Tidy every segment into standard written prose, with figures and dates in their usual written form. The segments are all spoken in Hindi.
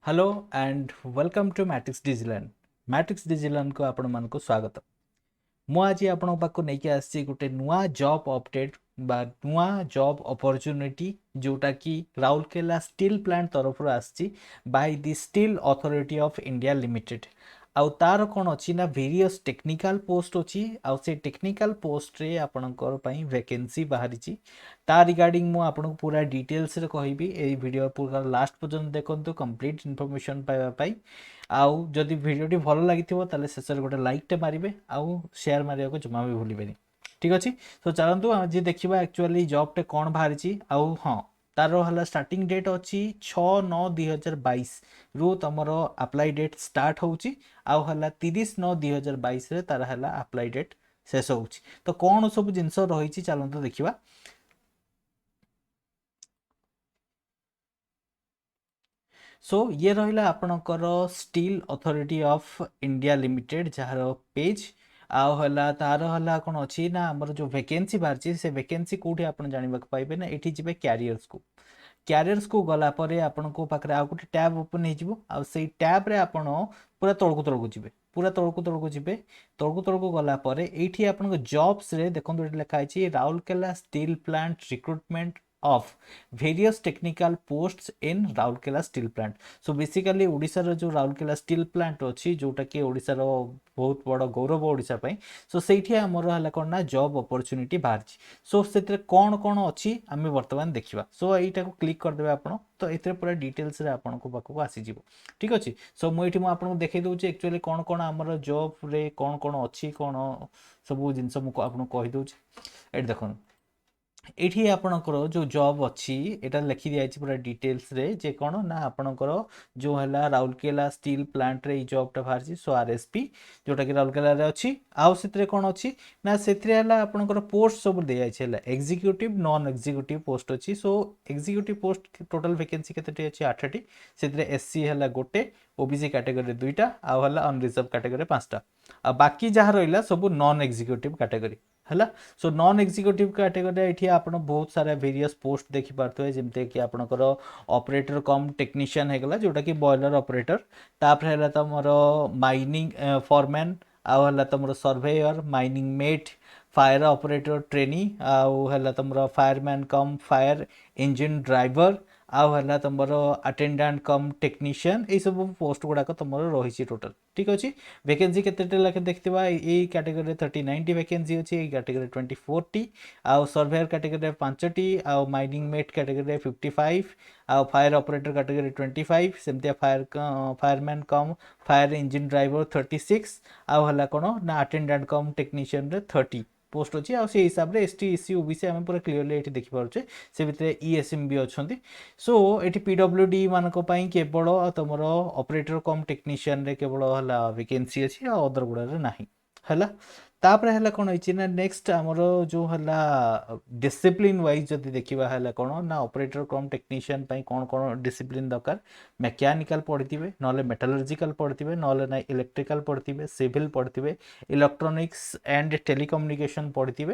Hello and welcome to Matrix Digiland. Matrix Digiland को आपण मान को स्वागत। मु आज आपण पाक नहीं आसी गोटे नुआ जॉब अपडेट बा नुआ जॉब अपॉर्चुनिटी जोटा कि राउरकेला स्टील प्लांट तरफ आसी by the steel authority of India limited. आउ तार कौन अच्छी ना वेरियस टेक्निकल पोस्ट अच्छी आउ से टेक्निकल पोस्ट रे आपणकर पई वैकेंसी बाहरी ता रिगार्डिंग मु आपन पूरा डिटेल्स रे कहबी ए वीडियो पूरा लास्ट पर्यंत देखंतु कंप्लीट इन्फॉर्मेशन पाइबा पाई। आउ जदि वीडियोटी भल लगी ताले शेष गोटे लाइक टे मारिबे आउ शेयर मारिया को जमा भी भूलिबेनी। ठीक अच्छे तो चलतु आज देखा एक्चुअली जॉब टे कौन बाहरी आउ हाँ तार है स्टार्टिंग डेट अच्छी 6/9/2022 रु तुम अप्लाई डेट स्टार्ट होची आउ है 30/9/2022 रे तार है अप्लाई डेट शेष होची। तो कौन सब जिनस रही चलतु देखा। सो ये रहा आपणकर steel authority of India limited jar page आउ है तार है कौन अच्छी ना आमर जो वैकेंसी बाहरी से वैकेंसी कौटी आप जानवा पाइबे ना ये जी कैरियर्स को क्यारियर्स को गला परे आपण को पाखरे आ गोटे टैब ओपन हो आ से टैब रे आपण पूरा तळकु जिवे पूरा तळकु जिवे तळकु गला परे एठी आपण जॉब्स रे देखंतु एठी लिखा है Rourkela steel plant recruitment of various technical posts in Rourkela steel plant. So basically Odisha रो जो राउरकेला स्टील प्लांट अच्छी जोटा कि ओडिसा रो बहुत बड़ गौरव ओडिसा पई। सो सेठी हमर हला कोन ना जॉब अपॉर्चुनिटी बाहर। सो से कौन कौन अच्छी आम बर्तमान देखा। सो यहीटा को क्लिक करदे आप तो ये पूरा डिटेल्स रे आपन को पाखक आसीज। ठीक अच्छे सो मुझे आपको देखई दूसरी एक्चुअली कौन कौन आमर जॉब रे कौन कौन अच्छी कौन सब जिनस मुझे आपको कहीदे ये देखो ये आपणकर जो जॉब अच्छी एटा लिखी दिया पूरा डिटेल्स रे जे कौन ना आपणकर जो है राउरकेला स्टील प्लांट रे जॉबटा बाहर। सो आरएसपी जोटा कि राउरकेला रे अच्छी आउ से कौन अच्छी ना से आपणकर पोस्ट सब दिया एग्जीक्यूटिव नॉन एग्जीक्यूटिव पोस्ट अच्छी। सो एग्जीक्यूटिव पोस्ट टोटल वैकेंसी केते अच्छी 8टी से एससी है गोटे ओबीसी कैटेगरी 2टा आउ है अनरिजर्व कैटेगरी 5टा आ बाकी जहाँ रहा सब नॉन एग्जीक्यूटिव कैटेगरी है। सो नॉन एग्जीक्यूटिव कैटेगरी ये आप बहुत सारा वेरियस पोस्ट देखी पारे जमती कि आपणकर ऑपरेटर कम टेक्नीशियन होगा जोटा कि बॉयलर ऑपरेटर तापर है तुम माइनिंग फॉरमैन आउ है तुम surveyor mining met fire operator trainee आउ है तुम fireman cum fire engine driver आउ है तुम अटेंडेंट कम टेक्नीशियन ये सब पोस्ट गुड़ाक तुम रही टोटल। ठीक अच्छे वैकेंसी केते लाखे देखा ये कैटेगरी 39टी वैकेंसी अच्छी ये कैटेगरी 24टी आउ सर्वेयर कैटेगरी 5टी आउ माइनिंग मेट कैटेगरी 55 आउ फायर ऑपरेटर कैटेगरी 25 सेमती fireman cum fire engine driver 36 आउ है कौन ना अटेंडेंट कम टेक्नीशियन 30 पोस्ट अच्छी आ से हिसाब से एसटी एससी ओबीसी आम पूरा क्लीयरली ये देखिपे से भितर ईएसएम भी अच्छा। सो ये पीडब्ल्यूडी मानक केवल तुम ऑपरेटर कम टेक्नीशियन रे केवल है वैकेंसी अच्छी अदर गुड़ा ना है। तापर है कौन होती ना नेक्स्ट आमर जो है डिसिप्लिन वाइज जदि देखा है कौन ना ऑपरेटर कम टेक्नीशियन कौन कौन डिसिप्लिन दरकार मैकेनिकल पढ़ी ना मेटालर्जिकल पढ़ी ना ना इलेक्ट्रिकल पढ़ी सिविल पढ़ी इलेक्ट्रोनिक्स एंड टेलीकम्युनिकेशन पढ़ी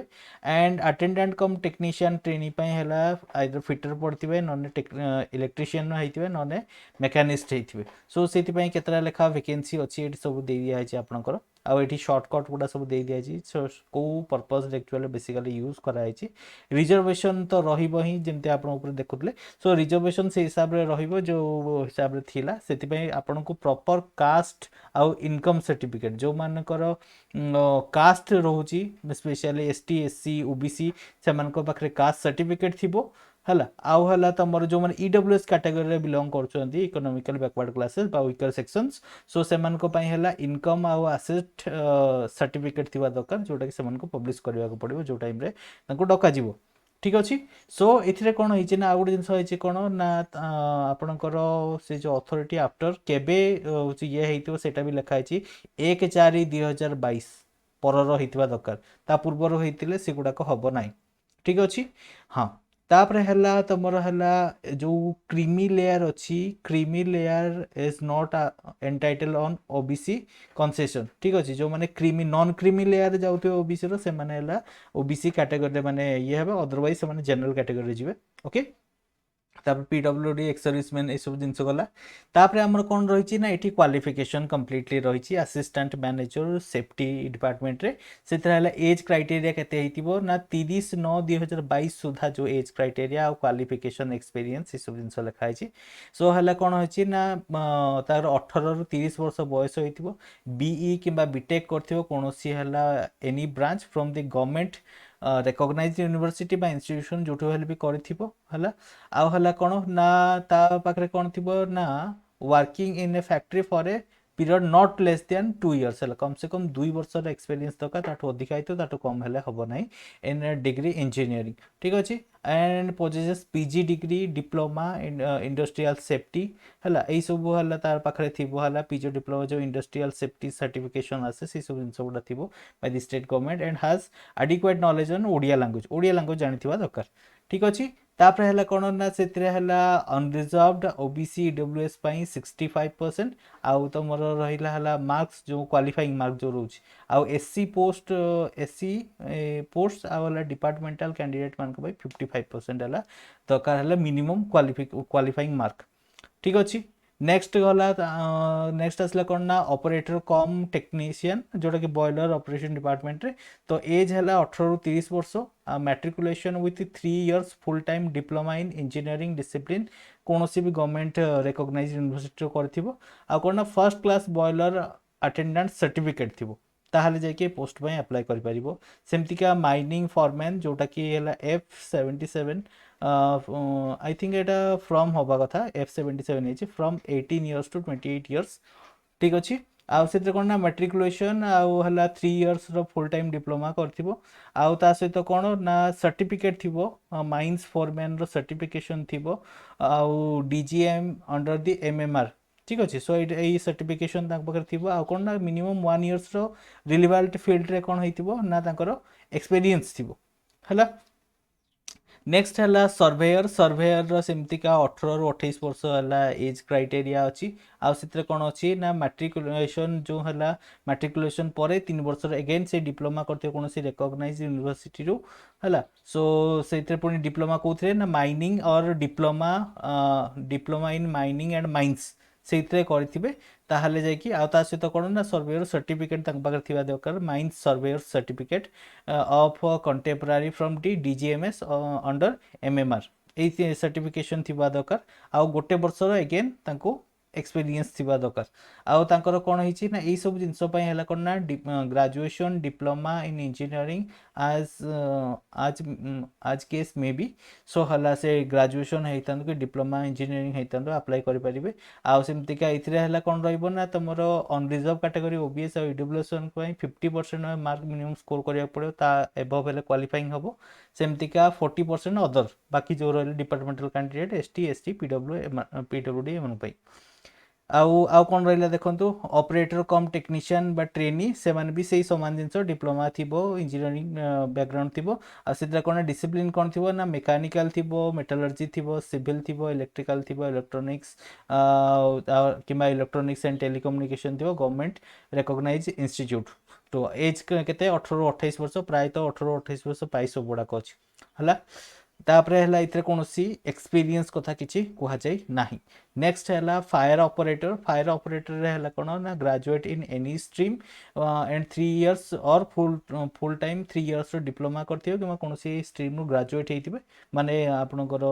and attendant cum technician trainee है आइदर फिटर पढ़ी ना इलेक्ट्रीशियन होते ना मेकानिस्ट होते। सो से केतटा लेखा वैकेंसी अच्छी ये सब दे दिखाई आपंकर आउ ये सर्टकट गुड़ा सब दे दिखाई कौ पर्पज एक्चुअली बेसिकली यूज कराई। रिजर्वेशन तो रही जमी आप देखुले। सो रिजर्वेशन से हिसाब से रो हिसाब से थिला से आपन को प्रॉपर कास्ट आउ इनकम सर्टिफिकेट जो मानकर कास्ट रोची स्पेशली एसटी एससी ओबीसी से पाखे कास्ट सर्टिफिकेट थी है आउ है तुम जो मैंने ईडब्ल्यूएस कैटेगरी बिलोंग कर इकोनॉमिकल बैकवर्ड क्लासेस बा वीकर सेक्शंस। सो से है इनकम आउ एसेट सर्टिफिकेट थी दरकार जोटा कि पब्लिश करने को पड़ो जो टाइम डक। ठीक अच्छे सो ये कौन होती ना आउ गोटे जिन कौन ना आपणकर से जो अथॉरिटी आफ्टर केबे ये होटा भी लिखाई 1/4/2022 पर दरकार ता पूर्वर होते से गुड़ाक हम ना। ठीक अच्छे हाँ तापर है तुम है जो क्रीमी लेयर अच्छी creamy layer is not entitle on OBC concession. ठीक अच्छे जो मैंने क्रीमी नॉन क्रीमी लेयर जाऊे ओबीसी रो से माने ओबीसी कैटेगरी माने ये है अदरवाइज से जनरल कैटेगरी जी। ओके तापर पीडब्ल्यूडी एक्स सर्विसमैन ये सब जिनस गला तापर आमर कौन रही ना ये क्वालिफिकेशन कम्प्लीटली रही असिस्टेंट मैनेजर सेफ्टी डिपार्टमेंट रे से एज क्राइटेरिया केते हेतिबो ना 30/9/2022 सुधा जो एज क्राइटेरिया और क्वालिफिकेशन एक्सपीरियंस ये सब जिनस लिखा है सो है कौन होची ना तार 18 रु 30 वर्ष बयस होइतिबो बीई किंबा बीटेक करथिबो कोनोसी हला any branch from the government recognise university बा इंस्टीट्यूशन जो भी करिथिबो हला आउ हला कौन ना ता पाखरे कौन थिबो ना working in A factory for a period not less than 2 years है कम से कम 2 वर्षर एक्सपीरियंस दरकार ताठू अधिका तो ताठू कम हेले हबो नाही इन डिग्री इंजीनियरिंग ठीक अछि and possesses PG degree diploma in industrial safety हला एई सब हला तार पाखरे थिबो हला पीजी डिप्लोमा जो इंडस्ट्रियल सेफ्टी सर्टिफिकेशन आसे से सब जिंस गुडा थिबो by the state government and has adequate knowledge on Odia language जानिथिबा दरकार ठीक अछि तापर है कौन ना से अनरिजर्व्ड ओबीसी ईडब्ल्यूएस 65% आउ तुम रहा मार्क्स जो क्वालिफाइंग मार्क जो रोच आउ एससी पोस्ट एससी पोस्ट आउ डिपार्टमेंटल कैंडिडेट मान 55% है दरकार है मिनिमम क्वालिफाइंग मार्क ठीक अच्छे नेक्स्ट गला नेक्स्ट आसला कौन ना ऑपरेटर कम टेक्नीशियन जोटा कि बॉयलर ऑपरेशन डिपार्टमेंट रे तो एज है 18 रु 30 वर्ष matriculation with 3 years full time diploma in engineering discipline कौन भी गवर्नमेंट रिकॉग्नाइज्ड यूनिवर्सिटी करथिबो आ कौन ना first class boiler attendant certificate थिबो ताहले जाके पोस्ट पे अप्लाई कर परिबो सेमतिका माइनिंग फॉरमैन जोटा कि है F77 I think Etah from होबा कथा F77 है फ्रॉम 18 इयर्स टू 28 इयर्स ठीक अच्छे आउ से कौन ना मैट्रिकुलेशन आउ है 3 इयर्स रो फुल टाइम डिप्लोमा करथिबो आउ ता सहित कौन ना सर्टिफिकेट थिबो माइंस फोरमैन रो सर्टिफिकेशन थिबो आउ डीजीएम अंडर द एमएमआर ठीक अच्छे सो ये सर्टिफिकेशन पाखे थी आ कौन ना मिनिमम 1 इयर्स रिलेवेंट फील्ड रे कौन होइतिबो ना तांकर एक्सपीरियंस थिबो हला नेक्स्ट है सर्वेयर सर्वेयर सेमतिका 18 रु 28 वर्ष है एज क्राइटेरिया अच्छी आउ से कौन अच्छी ना मैट्रिकुलेशन जो है मैट्रिकुलेशन पर 3 वर्ष एगेन से डिप्लोमा करते कौन रिकॉग्नाइज यूनिवर्सिटी रू है सो से पुणी डिप्लोमा कौन ना माइनिंग और diploma in mining and mines से करेंगे ताहले जाकि आ सहित कौन ना सर्वेयर सर्टिफिकेट पाखे दरकार mines surveyor certificate of contemporary from D DGMS under MMR ये सर्टिफिकेशन थिबा दरकार आउ गोटे वर्षर एगेन तांको एक्सपीरियंस थिबा दरकार आउ तांकर कौन होइछि ना एई सब जिंस पई हला कोन ना ग्रेजुएशन डिप्लोमा इन इंजीनियरिंग आज आज आज केस मे बी सो हला से ग्रेजुएशन हेइतांदो कि डिप्लोमा इंजीनियरिंग हेइतांदो अप्लाई करि परिबे आउ सेमतिका इथिरे हला कोन रहइबो ना तमरो अनरिजर्व कैटेगरी ओबीएस और ईडब्ल्यूएस पई 50% मार्क मिनिमम स्कोर करिया पड़ो ता एबव हेले क्वालिफाइंग हबो सेमतिका 40% अदर बाकी जो रहले departmental candidate ST ST PWD एमन पई आउ कौन रहा देखो ऑपरेटर कम टेक्नीशियन बा ट्रेनी से भी से सामान जिन डिप्लोमा थी इंजीनियरिंग बैकग्राउंड थी आ कौन डिसिप्लिन कौन थी ना मेकानिकल थी मेटालर्जी थी सिविल थी इलेक्ट्रिकल थी इलेक्ट्रोनिक्स कि इलेक्ट्रोनिक्स एंड टेलीकम्युनिकेशन थी गवर्नमेंट रिकॉग्नाइज इंस्टीट्यूट तो एज के 18 रु 28 वर्ष प्राय 18 रु 28 वर्ष पाई सब गुड़ाक अच्छी है तापरे है इतरे कौन एक्सपीरियंस कथा किछि कहा जाय नाही नेक्स्ट है फायर ऑपरेटर रे है कौन ना graduate in any stream and 3 years और फुल टाइम 3 इयर्स डिप्लोमा करथियो कि कौन स्ट्रीम नु ग्रेजुएट हेतिबे माने आपनकर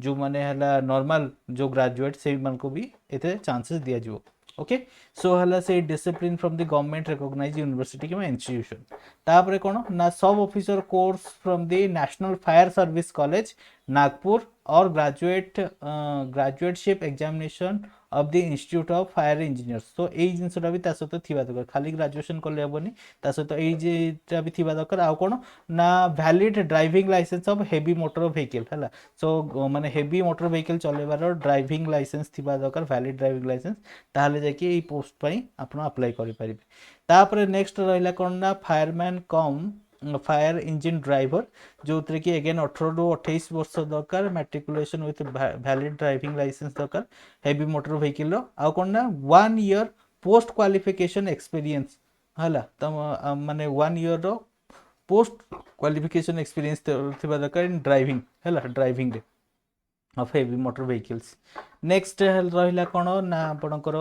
जो माने है नॉर्मल जो ग्रेजुएट से मन को भी एते चांसेस दिया जिवो ओके सो हला से discipline from the government recognized university के इंस्टीट्यूशन तापरे कौन ना सब officer course from the national fire service college Nagpur और graduateship examination of the institute of fire engineers तो यही जिनसा भी सहित थी दरकार खाली ग्रेजुएशन कले हेनी सहित यहीटा भी थी दरकार आउ कौन ना valid driving licence of heavy motor vehicle है सो माने हेवी मोटर व्हीकल चलेबार ड्राइविंग लाइसेंस थी दरकार वैलिड ड्राइविंग लाइसेंस ताहले जाकि ये पोस्ट पाई आपण अप्लाई करि परिबे तापर नेक्स्ट रहिला कौन ना fireman cum fire engine driver जो कि एगेन 18 रु 28 वर्ष दरकार matriculation with valid driving licence दरकार हेवी मोटर व्हीकल आ कौन ना 1 ईयर पोस्ट क्वालिफिकेशन एक्सपीरियंस है माने 1 ईयर रो पोस्ट क्वालिफिकेशन एक्सपीरियंस थिबा दरकार इन ड्राइविंग है ड्राइविंग रे of heavy motor vehicles. Next रहा कौन ना आपणकर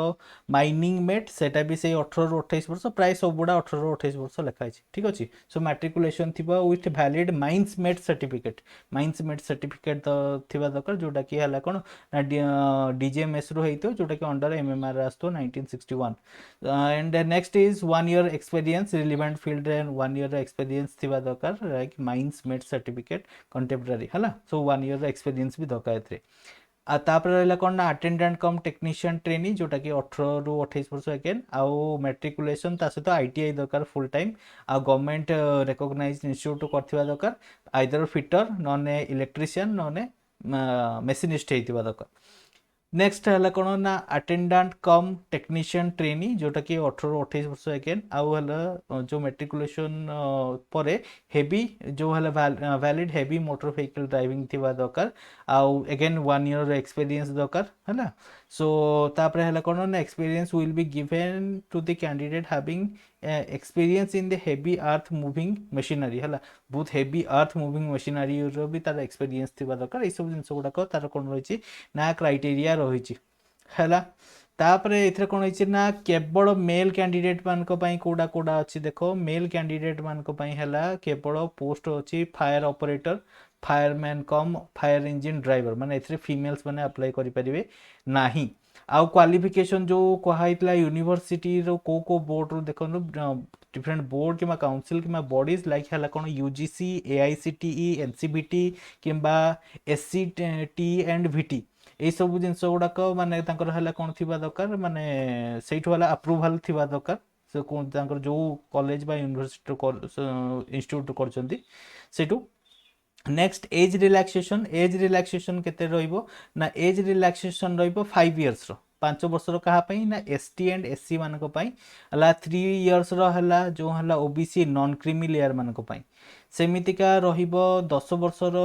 माइनिंग मेट सेटा भी से 18 ରୁ 28 वर्ष प्राय सब गुड़ा 18 ରୁ 28 वर्ष लिखाई ठीक अच्छे सो मैट्रिकुलेशन थी with valid mines mate certificate थिबा दरकार जोटा कि है कौन ना डीजीएमएस रु होइतो जोटा कि अंडर एमएमआर आसतो 1961 and next is 1 year experience relevant field रे 1 year एक्सपीरियंस थिबा दरकार like mines mate certificate contemporary है सो 1 year एक्सपीरियंस भी दरकार एथरे तापर रहा कौन ना अटेंडेंट कम टेक्नीशियन ट्रेनी जोटा कि 18 ରୁ 28 वर्ष एकेन आउ मैट्रिकुलेशन सहित आईटीआई दरकार फुल टाइम आ गवर्नमेंट रिकॉग्नाइज इंस्टीट्यूट करथिबा दरकार आइदर फिटर नने इलेक्ट्रिशियन नने मेसिनिस्ट हेतिबा दरकार नेक्स्ट है कौन ना अटेंडेंट कम टेक्नीशियन ट्रेनी जोटा कि 18 ରୁ 28 वर्ष एकेन आउ है जो मैट्रिकुलेशन पर हेवी जो है valid heavy motor vehicle driving थिबा दरकार आउ अगेन 1 year एक्सपीरियंस दरकार है सो तापर है कौन ना experience will be given to the candidate having experience in the heavy earth moving machinery है बहुत हेवी अर्थ मूविंग मशीनरी भी तार एक्सपीरियंस थिबा दरकार ये सब जिनस गुड़ाक तार कौन रही ना क्राइटेरिया रही है तापर एथरे कौन होइछि ना केवल मेल कैंडिडेट मानक पई कोडा कोडा अछि देखो मेल कैंडिडेट मानक पई हला केवल पोस्ट अछि fire operator fireman cum fire engine driver माने एथरे फीमेल्स माने अप्लाई करि परिबे नाही आउ क्वालिफिकेशन जो कहाइतला यूनिवर्सिटी रो को बोर्ड रो देखनु डिफरेंट बोर्ड किमा काउंसिल किमा बॉडीज लाइक हला कोन यूजीसी एआईसीटीई एनसीबीटी किंबा एससीटी एंड वीटी ये सब जिनस गुड़ाक माने तांकर हला कोन थिबा दरकार माने सेठु वाला अप्रूवल थिबा दरकार से कोन तांकर जो कॉलेज बा यूनिवर्सिटी इंस्टीट्यूट करचंती सेठु नेक्स्ट एज रिलैक्सेशन केते रहइबो ना एज रिलैक्सेशन रहइबो 5 years रो 5 वर्ष रो कहा पई ना एसटी एंड एससी मानक पई हला 3 years रो हला जो हला ओबीसी नॉन क्रीमी लेयर मानक पई सेमितिका रहिबो 10 वर्ष रो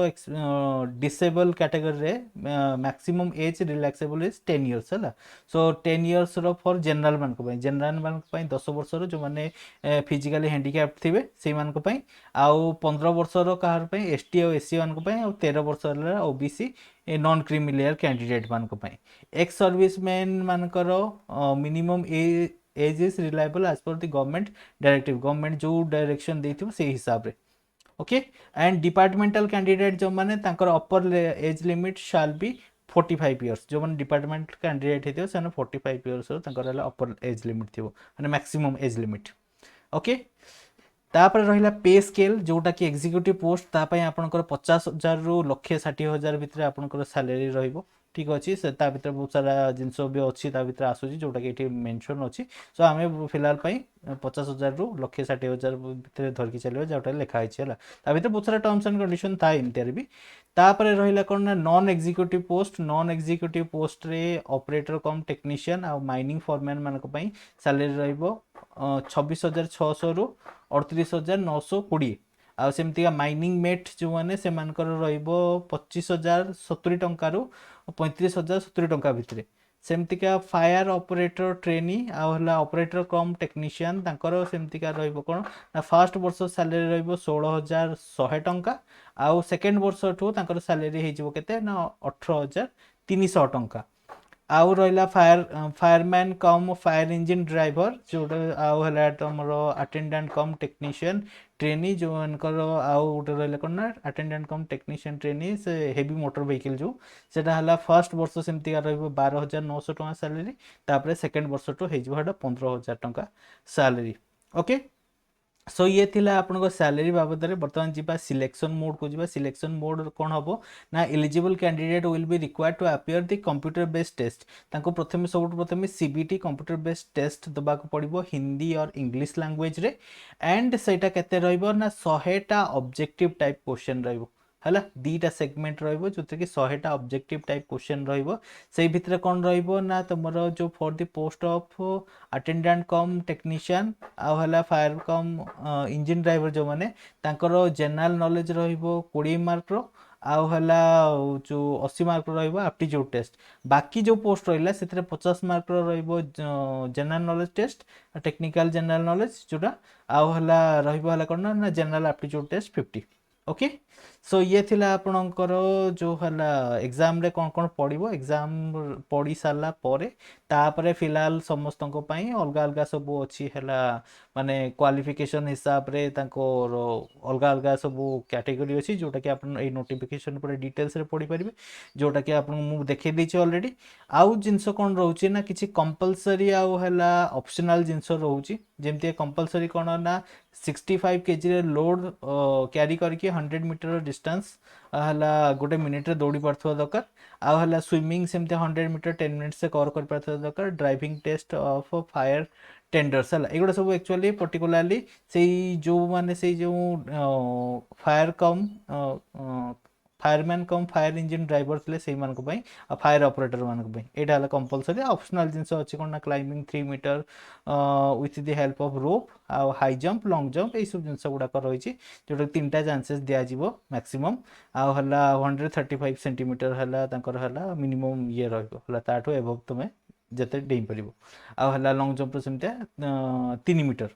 डिसेबल कैटेगरी रे maximum age relaxable is 10 years हला सो 10 years रो फॉर जनरल मानक पई 10 वर्ष रो जो माने फिजिकली हैंडिकैप्ड थिबे सेई मानक पई आउ 15 वर्ष रो कहार पई एसटी और एससी मानक पई आउ 13 वर्ष रो OBC non creamy layer candidate मानक पई एक्स सर्विसमैन मानकर minimum age is reliable age per the government directive government जो डायरेक्शन देथिबो से हिसाब रे ओके एंड डिपार्टमेंटल कैंडिडेट जो माने तांकर अपर age limit shall be 45 years जो माने डिपार्टमेंट कैंडिडेट हेतियो से 45 years रो तांकर हला अपर एज लिमिट थिबो माने मैक्सिमम एज लिमिट ओके तापर रहिला पे स्केल जोटा कि एग्जीक्यूटिव पोस्ट ता पई आपनकर 50,000 रु 1,60,000 भितर आपनकर सैलरी रहइबो ठीक अच्छी से ता भितर बहुत सारा जिनस भी अच्छी ता भितर आसुची जोटा कि एठी मेंशन अच्छी सो आमे फिलहाल पई 50,000 रु 1,60,000 भितर धरकी चलियो जोटा लिखा आइछि हला ता भितर बहुत सारा टर्म्स एंड कंडीशन था इनतेर भी तापर रहिला कोन ना नॉन एग्जीक्यूटिव पोस्ट रे ऑपरेटर कम टेक्नीशियन आ माइनिंग फॉरमैन मानक पई सैलरी रहइबो 26,600 रु 38,920 आ सेमतिका माइनिंग मेट जो माने से मानकर रहइबो 25,070 टंका रु 35,070 टंका भितरे सेमतिका फायर ऑपरेटर ट्रेनी आ हला ऑपरेटर कम टेक्नीशियन तांकर सेमतिका रहइबो कोन ना फर्स्ट वर्ष सैलरी रहइबो 16,100 टंका आ सेकंड वर्ष ठो तांकर सैलरी हेजिबो केते ना 18,300 टंका आउ रहिला fireman cum fire engine driver जोटा आउ हला तमरो अटेंडेंट कम टेक्नीशियन ट्रेनी जो अनकर आउ उठे रहिला कोन ना अटेंडेंट कम टेक्नीशियन ट्रेनी से हेवी मोटर व्हीकल जो सेटा हला फर्स्ट वर्ष सेमति का रहइबो 12,900 टका सैलरी तापर सेकंड वर्ष तो हेजिबो हडा 15,000 टका सैलरी ओके सो ये थिला आपनको सैलरी बाबद रे वर्तमान जीवा सिलेक्शन मोड को जीवा सिलेक्शन मोड कोन हबो ना eligible candidate will be required to appear the computer based test ताको प्रथमे सबुठ प्रथमे सीबीटी कंप्यूटर बेस्ड टेस्ट दबा को पड़िबो हिंदी और इंग्लिश लैंग्वेज रे एंड सेटा केते रहइबो ना 100 टा ऑब्जेक्टिव टाइप क्वेश्चन रहइबो हला दीटा सेगमेंट रहइबो जोते कि 100 टा ऑब्जेक्टिव टाइप क्वेश्चन रहइबो सेई भितरे कोन रहइबो ना तमरो जो for the post of attendant cum technician आ हला फायर कम इंजिन ड्राइवर जो माने तांकर जनरल नॉलेज रहइबो 20 मार्क रो आउ हला जो 80 मार्क रहइबो एप्टीट्यूड टेस्ट बाकी जो पोस्ट रहिला सेतरे 50 मार्क रहइबो general knowledge test technical general knowledge जोटा आउ हला रहइबो हला कोन ना general aptitude test 50 okay so ये थिला आपणकर जो हला एग्जाम रे कौन कौन पड़ो एग्जाम पढ़ी सारा पर तापरे फिलहाल समस्त अलग अलग सब अच्छी है माने क्वालिफिकेशन हिसाब रे तांकोर अलग अलग सब कैटेगरी अच्छी जोटा कि आप नोटिफिकेशन पर डिटेल्स रे पढ़ी पारे जोटा कि आपको मुझे देखी देछि ऑलरेडी आउ जिनस कौन रोचे ना किसी कंपलसरी आउ है ऑप्शनल जिनस रोचे जमती कंपलसरी कौन ना 65 केजी लोड क्यारी करके 100 मीटर डिस्टेंस है गोटे मिनिट रे दौड़ी पार्थिबा दरकार आउ है स्विमिंग सेमती 100 मीटर 10 मिनट से कवर कर पार्थिबा दरकार driving test of fire tenders है एगुड़ा सब एक्चुअली पर्टिकुलाली से जो माने से जो फायर कम fireman cum fire engine driver थे से फायर ऑपरेटर मानक यहाँ कंपलसरी ऑप्शनल जिनस अच्छी कौन ना climbing 3 metre with the help of rope आउ हाई जंप लॉन्ग जंप यही सब जिनस गुड़ाक रही जोटा तीन टा चांसेस दिज्व मैक्सिमम आउ है 135 सेंटीमीटर है मिनिमम ये रहा एभव तुम जिते डेई पार आउ है लॉन्ग जंप सेमती 3 मीटर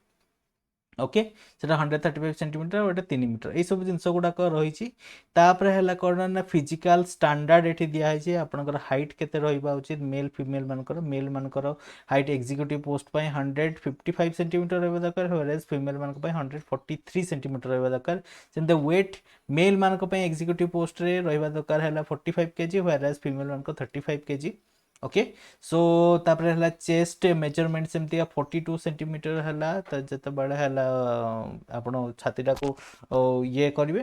ओके से 135 सेंटीमीटर गोटे 3 मीटर यही सब जिनस गुड़ाक रही है कौन ना फिजिकल स्टैंडर्ड ये दिखाई आपंकर हाइट केते रहा उचित मेल फीमेल मानकर मेल मानकर हाइट एग्जीक्यूटिव पोस्ट 155 सेंटीमीटर रहा दरकार व्हेरेज फीमेल मानक 143 सेंटीमीटर रहा दरकार सेमते वेट मेल मानक एग्जीक्यूटिव पोस्ट रे रहा दरकार है 45 केजी व्हेरेज फीमेल मानक 35 केजी ओके सो तापर है चेस्ट मेजरमेंट सेमती 42 सेंटीमीटर है जिते बड़े है आप छातीटा को ये करेंगे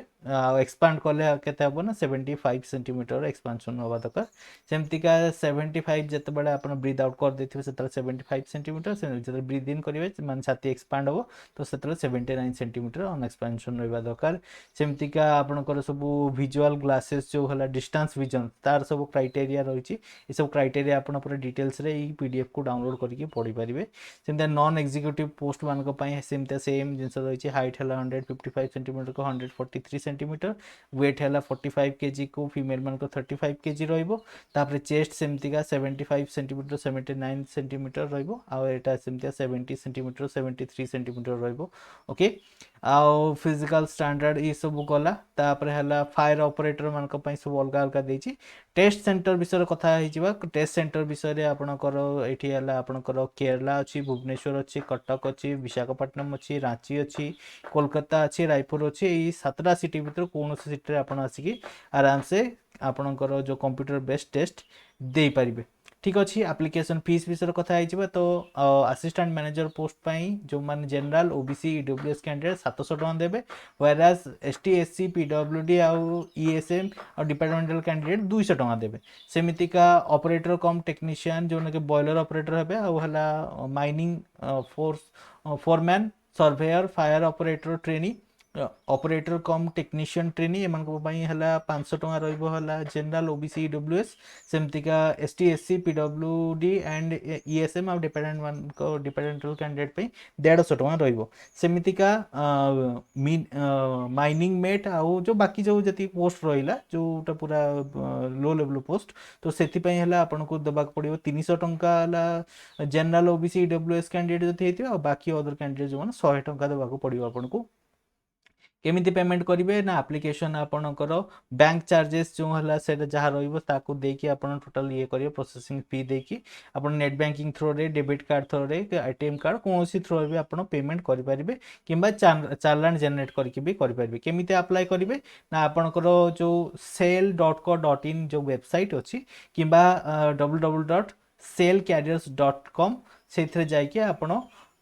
एक्सपांड कले केते हम ना 75 सेंटीमीटर एक्सपांशन हवा दरकार सेमतिका 75 जिते बड़े आप ब्रीथ आउट कर देथिबे से 75 सेंटीमीटर जो ब्रीथ इन करेंगे मान छाती एक्सपांड हम तो से 79 सेंटीमीटर अन एक्सपांशन रहा दरकार सेमतिका आपंकर सब विजुअल ग्लासेस जो है डिस्टेंस विजन तार सब क्राइटेरिया रही सब क्राइटेरिया आप डिटेल्स रे पीडीएफ को डाउनलोड करके पढ़ी पारे सेमती नॉन एग्जीक्यूटिव पोस्ट मानक सेमती सेम जिन रही हाइट है 155 सेंटीमीटर को 143 सेंटीमीटर वेट है 45 केजी को फीमेल मानक 35 केजी रही चेस्ट सेमती 75 सेंटीमीटर 79 सेंटीमीटर रहा सेमती 70 सेंटीमीटर 73 सेंटीमीटर रोके आउ फिजिकल स्टैंडर्ड ये सब गला है फायर ऑपरेटर मानक सब अलग अलग देती टेस्ट सेंटर विषय कथा टेस्ट सेंटर विषय आपणकर ये आपणकर केरला अच्छी भुवनेश्वर अच्छी कटक अच्छी विशाखापट्टनम अच्छी रांची अच्छी कोलकाता अच्छी रायपुर अच्छी यही 7टा सिटी भर कौन सिटी आप आसिक आराम से आपणकर जो कंप्यूटर बेस्ड टेस्ट दे पारिबे ठीक अच्छे एप्लिकेशन फीस विषय कथा तो असिस्टेंट मैनेजर पोस्ट जो मैंने जनरल ओबीसी ईडब्ल्यूएस कैंडिडेट 700 टका देवे व्हेरेज एसटी एससी पीडब्ल्यूडी आउ ईएसएम और डिपार्टमेंटल कैंडिडेट 200 टका देवे सेमितिका ऑपरेटर कम टेक्नीशियन जो कि बॉयलर ऑपरेटर हेबे आउ हला mining force foreman surveyor fire operator trainee operator cum technician trainee एम 500 टका रहा जनरल ओबीसी ईडब्ल्यूएस सेमतिका ST SC PWD and ESM आ डिपेंडेंटल कैंडिडेट 150 टका रमितिका माइनिंग मेट आउ जो बाकी जो जी पोस्ट रहा जोटा पूरा लो लेवल पोस्ट तो से आपको देवाक पड़ो 300 टंका जनरल ओबीसी ईडब्ल्यूएस कैंडिडेट जो बाकी अदर कैंडिडेट जो 100 टंका देवाक पड़ो आपको केमिति पेमेंट करेंगे ना एप्लिकेशन आपणकर बैंक चार्जेस जो है से जहाँ रही देकी टोटाल ये करेंगे प्रोसेसिंग फी देकी आप नेट बैंकिंग थ्रो रे डेबिट कार्ड थ्रो रे एटीएम कार्ड कौन थ्रो भी आप पेमेंट करेंगे कि चालान जेनेट करके भी करेंगे केमिति अप्लाई करेंगे ना आपणकर जो sale.co.in जो वेबसाइट अच्छी कि www.salecarriers.com से जाइए आप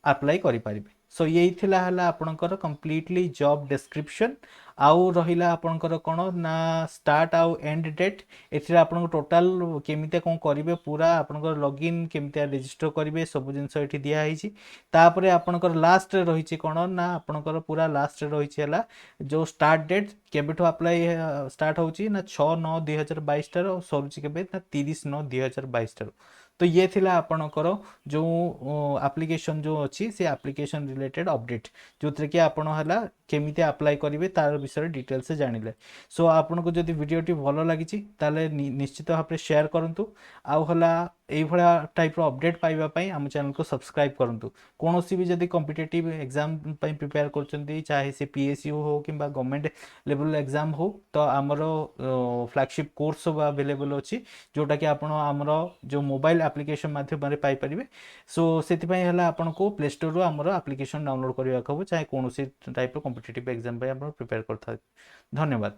अप्लाई करेंगे सो यही थिला हला आपणकर कंप्लीटली जॉब डिस्क्रिप्शन आउ रहिला आपणकर कोन ना स्टार्ट आउ एंड डेट एथिरे आपन टोटल केमिते कोन करिवे पूरा आपणकर लॉगिन केमिते रजिस्टर करिवे सब जिंस एठी दिया हिची तापरे आपणकर लास्ट रे रहिची कोन ना आपणकर पूरा लास्ट रे रहिची हला जो स्टार्ट डेट केबेठो अप्लाई स्टार्ट होची ना 6/9/2022 टर सरुची केबे ना 30/9/2022 टर तो ये थिला आपणकर जो एप्लिकेशन जो अच्छी से एप्लिकेशन रिलेटेड अपडेट जो थे कि आपण हला केमिते अप्लाई करेंगे तार विषय डिटेल्स से जानिले सो आपन को जदि वीडियोटी भल लगी ताले निश्चित भाव में शेयर करंतु आउ हला এইভাবে টাইପ୍ର ଅପଡ଼େଟ୍ ପାଇବା ପାଇଁ ଆମ ଚ୍ୟାନେଲକୁ ସବସ୍କ୍ରାଇବ୍ କରନ୍ତୁ। କୌଣସି ବି ଯଦି କମ୍ପିଟେଟିଭ୍ ଏକ୍ଜାମ୍ ପାଇଁ ପ୍ରିପେୟାର କରୁଛନ୍ତି, ଚାहे ସେ PSU ହଉ କିମ୍ବା ଗଭର୍ଣ୍ଣମେଣ୍ଟ ଲେଭେଲ୍ ଏକ୍ଜାମ୍ ହଉ, ତ ଆମର ଫ୍ଲାଗସିପ୍ କୋର୍ସ ସବୁ ଆଭେଲେବଲ୍ ଅଛି, ଯେଉଁଟାକି ଆପଣ ଆମର ଯେଉଁ ମୋବାଇଲ୍ ଆପ୍ଲିକେସନ୍ ମାଧ୍ୟମରେ ପାଇପାରିବେ। ସୋ ସେଥିପାଇଁ ହେଲା ଆପଣଙ୍କୁ ପ୍ଲେ ଷ୍ଟୋରରୁ ଆମର ଆପ୍ଲିକେସନ୍ ଡାଉନଲୋଡ଼ କରିବାକୁ ହେବ, ଚାहे କୌଣସି ଟାଇପ୍ର କମ୍ପିଟେଟିଭ୍ ଏକ୍ଜାମ୍ ପାଇଁ ଆପଣ ପ୍ରିପେୟାର କରିଥାନ୍ତି। ଧନ୍ୟବାଦ।